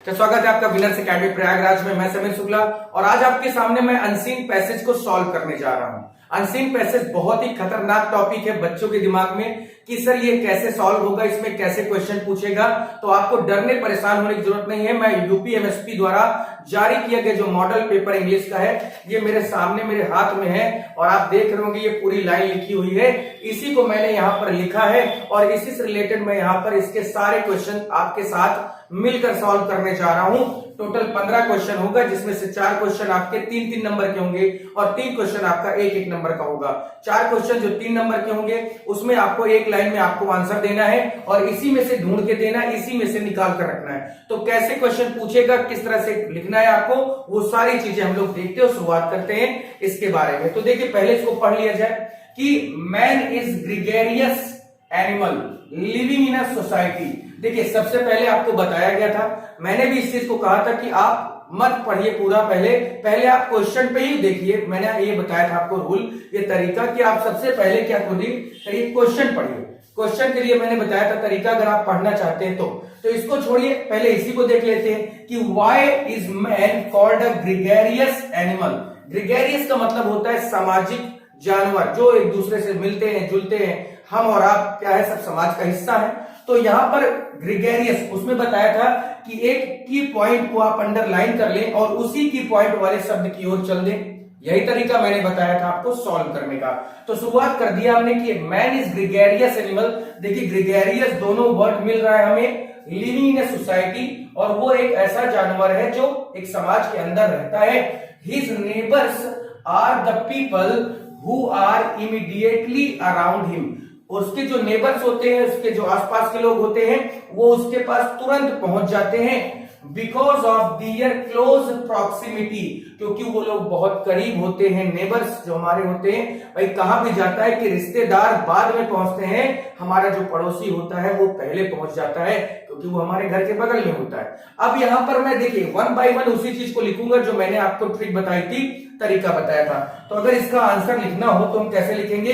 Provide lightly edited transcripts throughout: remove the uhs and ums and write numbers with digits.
तो स्वागत है आपका विनर्स एकेडमी प्रयागराज में। मैं समीर शुक्ला और आज आपके सामने मैं अनसीन पैसेज को सॉल्व करने जा रहा हूं। अनसीन पैसेज बहुत ही खतरनाक टॉपिक है बच्चों के दिमाग में कि सर ये कैसे सॉल्व होगा, इसमें कैसे क्वेश्चन पूछेगा। तो आपको डरने परेशान होने की जरूरत नहीं है। मैं यूपीएमएसपी द्वारा जारी किया गया जो मॉडल पेपर इंग्लिश का है ये मेरे सामने मेरे हाथ में है और आप देख रहे होंगे ये पूरी लाइन लिखी हुई है। इसी को मैंने यहाँ पर लिखा है और इसी से रिलेटेड मैं यहाँ पर इसके सारे क्वेश्चन आपके साथ मिलकर सॉल्व करने जा रहा हूं। टोटल 15 क्वेश्चन होगा जिसमें से 4 क्वेश्चन आपके 3-3 नंबर के होंगे और 3 क्वेश्चन आपका 1-1 नंबर का होगा। 4 क्वेश्चन जो 3 नंबर के होंगे उसमें आपको एक लाइन में आपको आंसर देना है और इसी में से ढूंढ के देना है, इसी में से निकाल कर रखना है। तो कैसे क्वेश्चन पूछेगा, किस तरह से लिखना है आपको, वो सारी चीजें हम लोग देखते हैं और शुरुआत करते हैं इसके बारे में। तो देखिए पहले इसको पढ़ लिया जाए कि man is gregarious animal living in a society. देखिए सबसे पहले आपको बताया गया था, मैंने भी इस चीज को कहा था कि आप मत पढ़िए पूरा, पहले आप क्वेश्चन पे ही देखिए। मैंने ये बताया था आपको रूल, ये तरीका कि आप सबसे पहले क्या करिए, क्वेश्चन पढ़िए। क्वेश्चन के लिए मैंने बताया था तरीका, अगर आप पढ़ना चाहते हैं तो इसको छोड़िए, पहले इसी को देख लेते हैं कि why is man called a gregarious animal. Gregarious का मतलब होता है सामाजिक जानवर, जो एक दूसरे से मिलते हैं जुलते हैं। हम और आप क्या है, सब समाज का हिस्सा है। तो यहां पर ग्रेगेरियस उसमें बताया था कि एक की पॉइंट को आप अंडरलाइन कर लें और उसी की पॉइंट वाले शब्द की ओर चल दें। यही तरीका मैंने बताया था आपको सॉल्व करने का। तो शुरुआत कर दिया हमने कि मैन इज ग्रेगेरियस एनिमल। देखिए ग्रेगेरियस दोनों वर्ड मिल रहा है हमें, लिविंग इन ए सोसाइटी, और वो एक ऐसा जानवर है जो एक समाज के अंदर रहता है। His neighbours are the people who are immediately around him. उसके जो नेबर्स होते हैं, उसके जो आसपास के लोग होते हैं, वो उसके पास तुरंत पहुंच जाते हैं। Because of their close proximity, क्योंकि वो लोग बहुत करीब होते हैं। नेबर्स जो हमारे होते हैं, भाई कहां भी जाता है कि रिश्तेदार बाद में पहुंचते हैं, हमारा जो पड़ोसी होता है वो पहले पहुंच जाता है क्योंकि वो हमारे घर के बगल में होता है। अब यहां पर मैं देखिए 1 बाय 1 उसी चीज को लिखूंगा जो मैंने आपको ट्रिक बताई थी, तरीका बताया था। तो अगर इसका आंसर लिखना हो तो हम कैसे लिखेंगे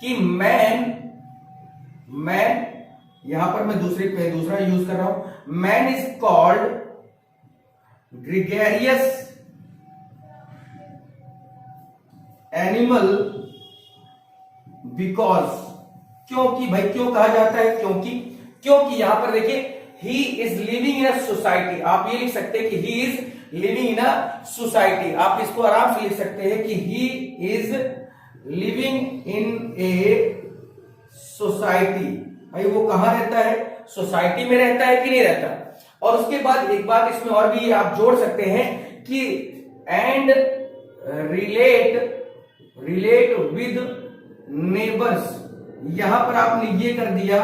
कि मैन यहां पर मैं दूसरा यूज कर रहा हूं। Man is called gregarious animal because, क्योंकि भाई क्यों कहा जाता है, क्योंकि यहां पर देखिए he is living in a society. आप ये लिख सकते हैं कि he is living in a society. आप इसको आराम से लिख सकते हैं कि he is living in a society. भाई वो कहां रहता है, सोसाइटी में रहता है कि नहीं रहता। और उसके बाद एक बात इसमें और भी आप जोड़ सकते हैं कि एंड रिलेट विद नेबर्स। यहां पर आपने ये कर दिया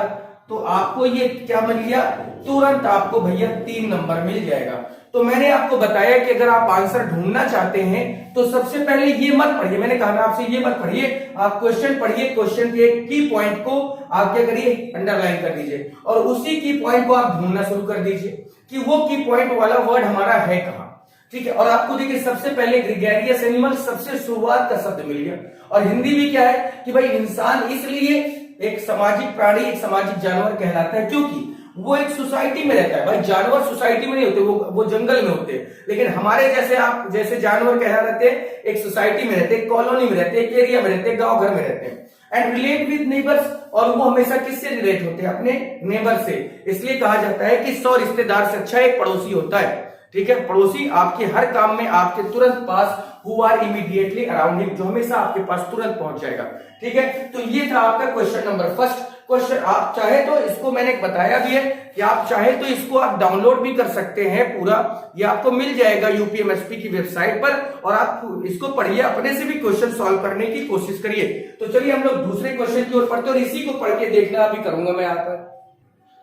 तो आपको ये क्या मिल गया, तुरंत आपको भैया 3 नंबर मिल जाएगा। तो मैंने आपको बताया कि अगर आप आंसर ढूंढना चाहते हैं तो सबसे पहले ये मत पढ़िए, मैंने कहा ना आपसे ये मत पढ़िए, आप क्वेश्चन पढ़िए। क्वेश्चन के एक की पॉइंट को आप क्या करिए, अंडरलाइन कर दीजिए और उसी की पॉइंट को आप ढूंढना शुरू कर दीजिए कि वो की पॉइंट वाला वर्ड हमारा है कहां। ठीक है, और आपको देखिए सबसे पहले ग्रेगेरियस एनिमल सबसे शुरुआत का शब्द मिल गया। और हिंदी भी क्या है कि भाई इंसान इसलिए एक सामाजिक प्राणी, एक सामाजिक जानवर कहलाता है क्योंकि वो एक सोसाइटी में रहता है। भाई जानवर सोसाइटी में नहीं होते, वो जंगल में होते हैं। लेकिन हमारे जैसे आप जैसे जानवर कहा रहते हैं, एक सोसाइटी में रहते हैं, कॉलोनी में रहते हैं, एक एरिया में रहते हैं, गांव घर में रहते हैं। एंड रिलेट विद नेबर्स, और वो हमेशा किससे रिलेट होते हैं, अपने नेबर से। इसलिए कहा जाता है कि 100 रिश्तेदार से अच्छा एक पड़ोसी होता है। ठीक है, पड़ोसी आपके हर काम में आपके तुरंत पास, who are immediately around him, जो हमेशा आपके पास तुरंत पहुंच जाएगा। ठीक है, तो ये था आपका क्वेश्चन नंबर फर्स्ट। क्वेश्चन आप चाहे तो इसको मैंने बताया भी है कि आप चाहे तो इसको आप डाउनलोड भी कर सकते हैं पूरा, ये आपको मिल जाएगा यूपीएमएसपी की वेबसाइट पर, और आप इसको पढ़िए, अपने से भी क्वेश्चन सॉल्व करने की कोशिश करिए। तो चलिए हम लोग दूसरे क्वेश्चन की ओर पढ़ते हैं और इसी को पढ़ के देखना भी करूंगा मैं यहाँ पर।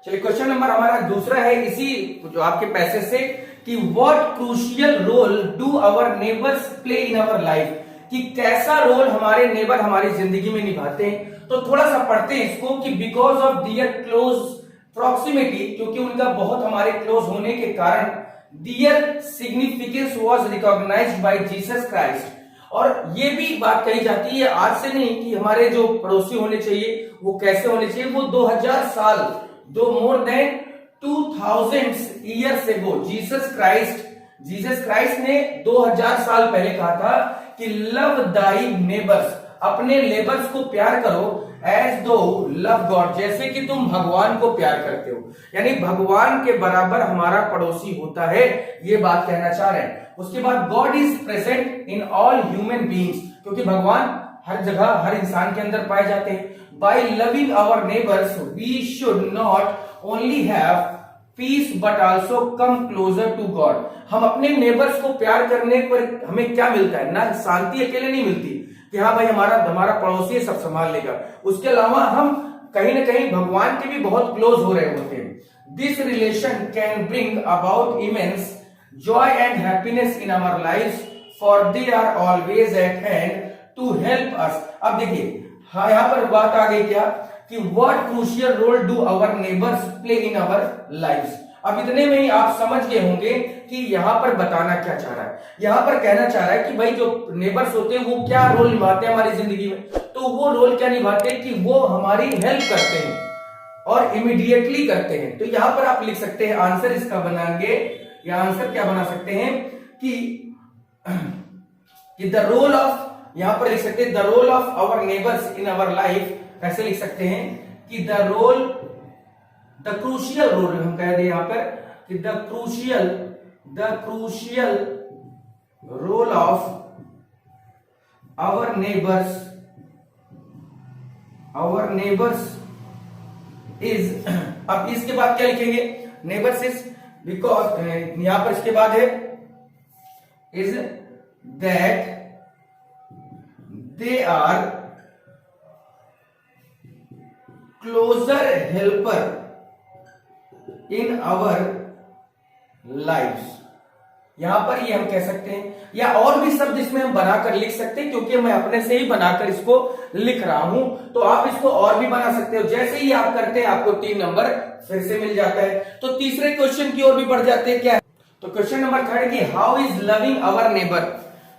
चलिए क्वेश्चन नंबर हमारा दूसरा है इसी जो आपके पैसेज से कि what crucial role do our neighbours play in our life, कि कैसा रोल हमारे नेबर हमारी जिंदगी में निभाते हैं। तो थोड़ा सा पढ़ते हैं इसको कि because of their close proximity, क्योंकि उनका बहुत हमारे क्लोज होने के कारण, their significance was recognised by Jesus Christ. और ये भी बात कही जाती है आज से नहीं कि हमारे जो पड़ोसी होने चाहिए वो कैसे होने चाहिए, वो 2000 साल, दो more than 2000 years ago Jesus Christ ने 2000 साल पहले कहा था कि लव दाई नेबर्स, अपने नेबर्स को प्यार करो एज दो लव गॉड, जैसे कि तुम भगवान को प्यार करते हो। यानी भगवान के बराबर हमारा पड़ोसी होता है, ये बात कहना चाह रहे हैं। उसके बाद God is present in all human beings, क्योंकि भगवान हर जगह हर इंसान के अंदर पाए जाते हैं। By loving our neighbours we should not only have peace but also come closer to God. हम अपने नेबर्स को प्यार करने पर हमें क्या मिलता है? ना शांति अकेले नहीं मिलती कि हाँ भाई हमारा पड़ोसी सब संभाल लेगा, उसके अलावा हम कहीं ना कहीं भगवान के भी बहुत क्लोज हो रहे होते हैं। This relation can bring about immense joy and happiness in our life for they are always at hand to help us. अब देखिए हाँ, यहां पर बात आ गई क्या कि what crucial role do our neighbours play in our lives. अब इतने में ही आप समझ गए होंगे कि यहां पर बताना क्या चाह रहा है। यहां पर कहना चाह रहा है कि भाई जो नेबर्स होते हैं वो क्या रोल निभाते हैं हमारी जिंदगी में, तो वो रोल क्या निभाते हैं कि वो हमारी हेल्प करते हैं और इमीडिएटली करते हैं। तो यहां पर आप लिख सकते हैं आंसर इसका बनाएंगे, या आंसर क्या बना सकते हैं कि द रोल ऑफ, यहां पर लिख सकते हैं the role of our neighbours in our life. कैसे लिख सकते हैं कि द क्रूशियल रोल, हम कह रहे हैं यहां पर कि the crucial role of our neighbours is, अब इसके बाद क्या लिखेंगे? नेबर्स इज बिकॉज, यहां पर इसके बाद है is that they are closer helper in our lives. यहां पर ये हम कह सकते हैं, या और भी शब्द इसमें हम बनाकर लिख सकते हैं, क्योंकि मैं अपने से ही बनाकर इसको लिख रहा हूं, तो आप इसको और भी बना सकते हो। जैसे ही आप करते हैं आपको 3 नंबर फिर से मिल जाता है। तो तीसरे क्वेश्चन की ओर भी बढ़ जाते हैं। क्या है? तो क्वेश्चन नंबर 3 की how is loving our neighbour,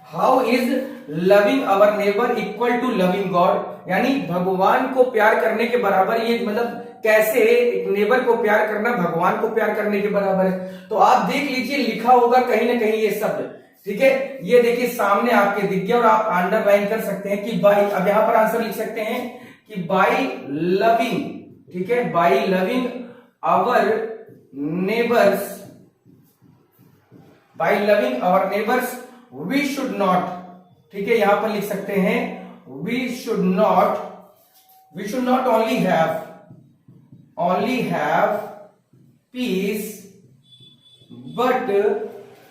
how is loving our neighbour equal to loving God. यानी भगवान को प्यार करने के बराबर, ये मतलब कैसे एक नेबर को प्यार करना भगवान को प्यार करने के बराबर है। तो आप देख लीजिए लिखा होगा कहीं ना कहीं ये शब्द, ठीक है, ये देखिए सामने आपके दिख गया और आप अंडरलाइन कर सकते हैं कि बाई, अब यहां पर आंसर लिख सकते हैं कि बाई लविंग, ठीक है, by loving our neighbours, by loving our neighbours we should not, ठीक है, यहां पर लिख सकते हैं we should not only have peace but,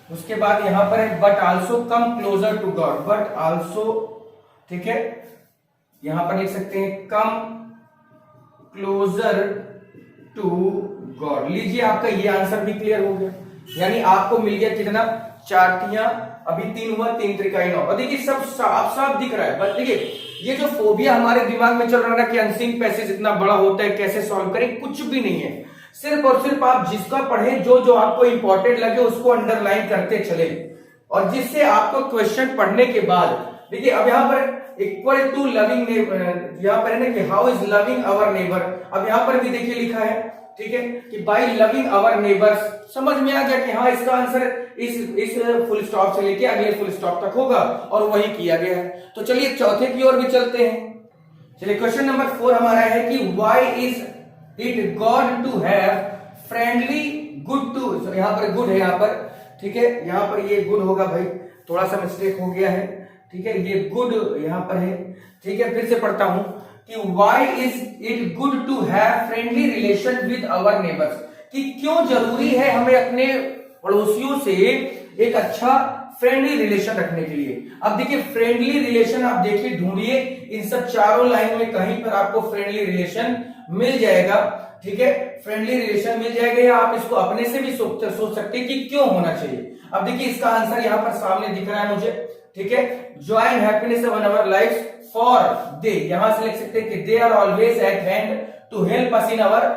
उसके बाद यहां पर है but also come closer to God, but also, ठीक है, यहां पर लिख सकते हैं come closer to God। लीजिए आपका ये आंसर भी क्लियर हो गया, यानी आपको मिल गया कितना? 4 तियां, अभी 3 हुआ, 3 त्रिकाई 9। और देखिए सब साफ दिख रहा है। बस देखिए ये जो फोबिया हमारे दिमाग में चल रहा है ना कि अनसीन पैसेज इतना बड़ा होता है, कैसे सॉल्व करें, कुछ भी नहीं है। सिर्फ और सिर्फ आप जिसका पढ़ें, जो आपको इंपॉर्टेंट लगे उसको अंडरलाइन करते चले, और जिससे आपको क्वेश्चन पढ़ने के बाद, देखिए अब यहां पर इक्वल टू लविंग नेबर, यहां पर है ना कि how is loving our neighbour, अब यहां पर भी देखिए लिखा है, ठीक है, कि बाय लविंग आवर नेबर्स। समझ में आ गया कि हाँ इसका आंसर इस फुल स्टॉप से लेके अगले फुल स्टॉप तक होगा, और वही किया गया है। तो चलिए चौथे की ओर भी चलते हैं। चलिए क्वेश्चन नंबर 4 हमारा है कि why is it God to have friendly good to, यहां पर गुड है यहां पर, ठीक है, यहां पर ये गुड होगा भाई, थोड़ा सा मिस्टेक हो गया है, ठीक है, ये गुड यहां पर है, ठीक है, फिर से पढ़ता हूं कि why is it good to have friendly relation with our neighbours, कि क्यों जरूरी है हमें अपने पड़ोसियों से एक अच्छा फ्रेंडली रिलेशन रखने के लिए। अब देखिए फ्रेंडली रिलेशन आप देखिए ढूंढिए, इन सब चारों लाइन में कहीं पर आपको फ्रेंडली रिलेशन मिल जाएगा, ठीक है, फ्रेंडली रिलेशन मिल जाएगा, या आप इसको अपने से भी सोच सकते हैं कि क्यों होना चाहिए। अब देखिए इसका आंसर यहां पर सामने दिख रहा है मुझे, ठीक है, joy and happiness of our life for they, यहां से लिख सकते हैं कि they are always at hand to help us in our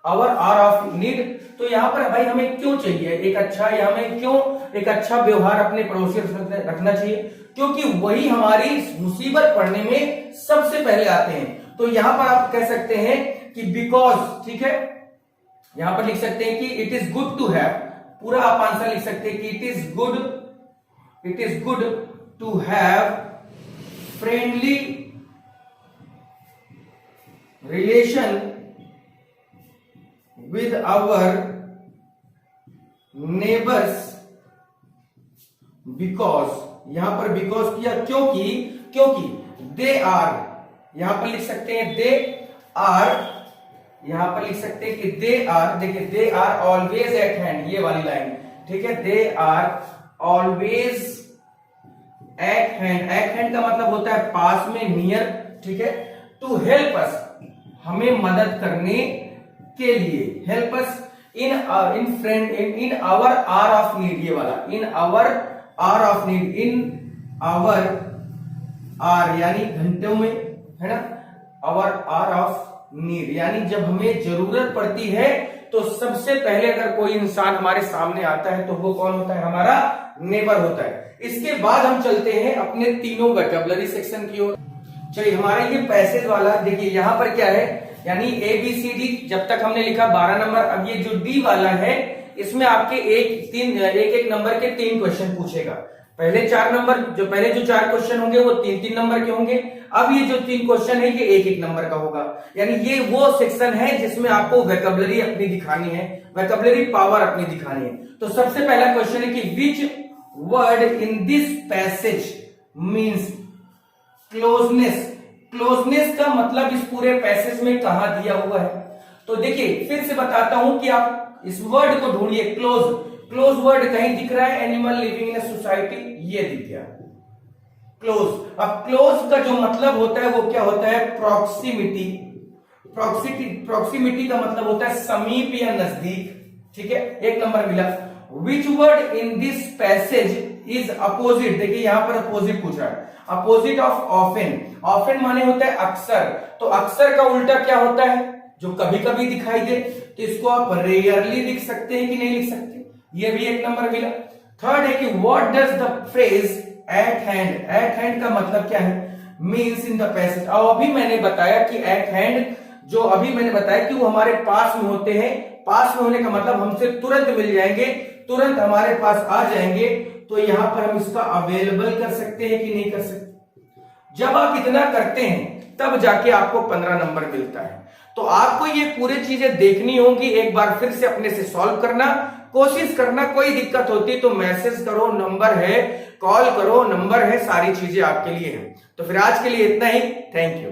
hour of need. तो यहां पर भाई हमें क्यों चाहिए एक अच्छा, या हमें क्यों एक अच्छा व्यवहार अपने पड़ोसियों से रखना चाहिए? क्योंकि वही हमारी मुसीबत पड़ने में सबसे पहले आते हैं। तो यहां पर आप कह सकते हैं कि बिकॉज, ठीक है, यहां पर लिख सकते हैं कि it is good to have, पूरा आप आंसर लिख सकते हैं कि it is good to have friendly relation with our neighbours because, यहां पर बिकॉज किया क्योंकि दे आर, यहां पर लिख सकते हैं दे आर, यहां पर लिख सकते हैं कि दे आर, देखिए they are always at hand, ये वाली लाइन, ठीक है, they are always at hand, at hand का मतलब होता है पास में, नियर, ठीक है, टू हेल्प अस, हमें मदद करने के लिए, help us in our hour of need, ये वाला in our hour of need, in our hour यानी घंटों में, है ना, आवर आवर ऑफ नीड यानी जब हमें जरूरत पड़ती है तो सबसे पहले अगर कोई इंसान हमारे सामने आता है तो वो कौन होता है, हमारा नेबर होता है। इसके बाद हम चलते हैं अपने तीनों वोकैबुलरी सेक्शन की ओर। चलिए हमारा ये पैसेज वाला देखिए यहां पर क्या है, यानी ए बी सी डी जब तक हमने लिखा 12 नंबर, अब ये जो डी वाला है इसमें आपके एक नंबर के 3 क्वेश्चन पूछेगा। पहले 4 नंबर पहले जो 4 क्वेश्चन होंगे वो 3-3 नंबर के होंगे, अब ये जो 3 क्वेश्चन है ये 1-1 नंबर का होगा। यानी ये वो सेक्शन है जिसमें आपको वोकैबुलरी अपनी दिखानी है, वोकैबुलरी पावर अपनी दिखानी है। तो सबसे पहला क्वेश्चन है कि which word in this passage means closeness, closeness का मतलब इस पूरे पैसेज में कहां दिया हुआ है। तो देखिए फिर से बताता हूं कि आप इस वर्ड को ढूंढिए, क्लोज वर्ड कहीं दिख रहा है, एनिमल लिविंग इन सोसाइटी, ये दिख गया क्लोज। अब क्लोज का जो मतलब होता है वो क्या होता है, प्रॉक्सिमिटी, प्रॉक्सिमिटी का मतलब होता है समीप या नजदीक, ठीक है, 1 नंबर मिला। Which word in this passage is opposite, देखिए यहां पर अपोजिट पूछ रहा है, अपोजिट ऑफ ऑफेन, ऑफेन माने होता है अक्सर, तो अक्सर का उल्टा क्या होता है, जो कभी कभी दिखाई दे, तो इसको आप रेयरली लिख सकते हैं कि नहीं लिख सकते, ये भी 1 नंबर मिला। थर्ड है कि what does the phrase eight hand, at hand का मतलब क्या है, मीन्स इन द पैसेज। और अभी मैंने बताया कि एट हैंड जो अभी मैंने बताया कि वो हमारे पास में होते हैं, पास में होने का मतलब हमसे तुरंत मिल जाएंगे, तुरंत हमारे पास आ जाएंगे, तो यहां पर हम इसका अवेलेबल कर सकते हैं कि नहीं कर सकते। जब आप इतना करते हैं तब जाके आपको 15 नंबर मिलता है। तो आपको ये पूरी चीजें देखनी होंगी, एक बार फिर से अपने से सॉल्व करना, कोशिश करना, कोई दिक्कत होती तो मैसेज करो, नंबर है, कॉल करो, नंबर है, सारी चीजें आपके लिए है। तो फिर आज के लिए इतना ही, थैंक यू।